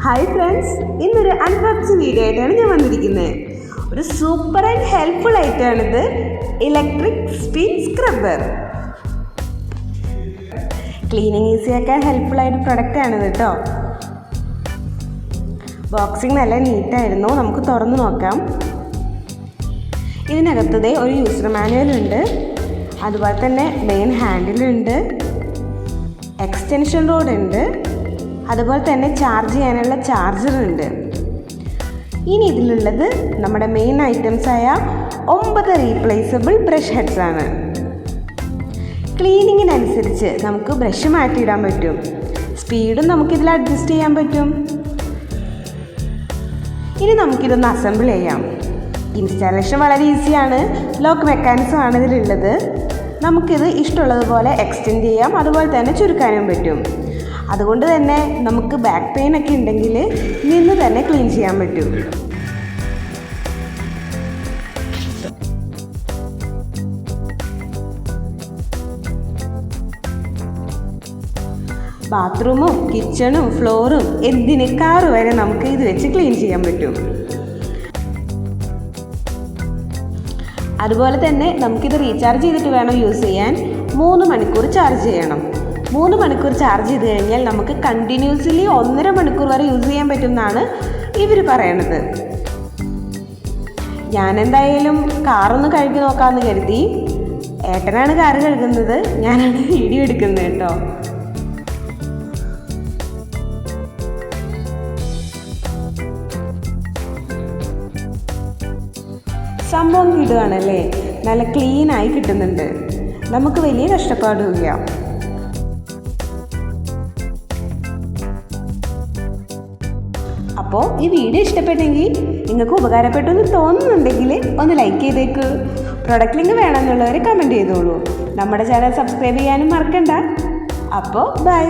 Hi friends, ഇന്നൊരു unboxing video ആയിട്ടാണ് ഞാൻ വന്നിരിക്കുന്നത്. ഒരു സൂപ്പർ ആൻഡ് ഹെൽപ്ഫുൾ ആയിട്ടാണിത്. Electric spin scrubber. ക്ലീനിങ് ഈസിയാക്കാൻ ഹെൽപ്ഫുൾ ആയിട്ട് പ്രൊഡക്റ്റ് ആണിത് കേട്ടോ. ബോക്സിങ് നല്ല നീറ്റായിരുന്നു. നമുക്ക് തുറന്നു നോക്കാം. ഇതിനകത്തതേ ഒരു യൂസർ മാനുവൽ ഉണ്ട്. അതുപോലെ തന്നെ മെയിൻ ഹാൻഡിലുണ്ട്, എക്സ്റ്റൻഷൻ റോഡ് ഉണ്ട്, അതുപോലെ തന്നെ ചാർജ് ചെയ്യാനുള്ള ചാർജർ ഉണ്ട്. ഇനി ഇതിലുള്ളത് നമ്മുടെ മെയിൻ ഐറ്റംസായ 9 റീപ്ലേസബിൾ ബ്രഷ് ഹെഡ്സ് ആണ്. ക്ലീനിങ്ങിനനുസരിച്ച് നമുക്ക് ബ്രഷ് മാറ്റിയിടാൻ പറ്റും. സ്പീഡും നമുക്കിതിൽ അഡ്ജസ്റ്റ് ചെയ്യാൻ പറ്റും. ഇനി നമുക്കിതൊന്ന് അസംബിൾ ചെയ്യാം. ഇൻസ്റ്റാളേഷൻ വളരെ ഈസിയാണ്. ലോക്ക് മെക്കാനിസം ആണ് ഇതിലുള്ളത്. നമുക്കിത് ഇഷ്ടമുള്ളതുപോലെ എക്സ്റ്റെൻഡ് ചെയ്യാം, അതുപോലെ തന്നെ ചുരുക്കാനും പറ്റും. അതുകൊണ്ട് തന്നെ നമുക്ക് ബാക്ക് പെയിൻ ഒക്കെ ഉണ്ടെങ്കിൽ നിന്ന് തന്നെ ക്ലീൻ ചെയ്യാൻ പറ്റും. ബാത്റൂമും കിച്ചണും ഫ്ലോറും എന്തിന് കാറ് വരെ നമുക്ക് ഇത് വെച്ച് ക്ലീൻ ചെയ്യാൻ പറ്റും. അതുപോലെ തന്നെ നമുക്കിത് റീചാർജ് ചെയ്തിട്ട് വേണം യൂസ് ചെയ്യാൻ. 3 മണിക്കൂർ ചാർജ് ചെയ്യണം. 3 മണിക്കൂർ ചാർജ് ചെയ്ത് കഴിഞ്ഞാൽ നമുക്ക് കണ്ടിന്യൂസ്ലി 1.5 മണിക്കൂർ വരെ യൂസ് ചെയ്യാൻ പറ്റുമെന്നാണ് ഇവർ പറയണത്. ഞാനെന്തായാലും കാറൊന്ന് കഴുകി നോക്കാമെന്ന് കരുതി. ഏട്ടനാണ് കാറ് കഴുകുന്നത്, ഞാനാണ് വീഡിയോ എടുക്കുന്നത് കേട്ടോ. സംഭവം കിടുകയാണല്ലേ, നല്ല ക്ലീനായി കിട്ടുന്നുണ്ട്. നമുക്ക് വലിയ കഷ്ടപ്പാടുമില്ല. അപ്പോൾ ഈ വീഡിയോ ഇഷ്ടപ്പെട്ടെങ്കിൽ, നിങ്ങൾക്ക് ഉപകാരപ്പെട്ടു എന്ന് തോന്നുന്നുണ്ടെങ്കിൽ ഒന്ന് ലൈക്ക് ചെയ്തേക്കൂ. പ്രൊഡക്റ്റ് ലിങ്ക് വേണമെന്നുള്ളവർ കമൻറ്റ് ചെയ്തോളൂ. നമ്മുടെ ചാനൽ സബ്സ്ക്രൈബ് ചെയ്യാനും മറക്കണ്ട. അപ്പോൾ ബൈ.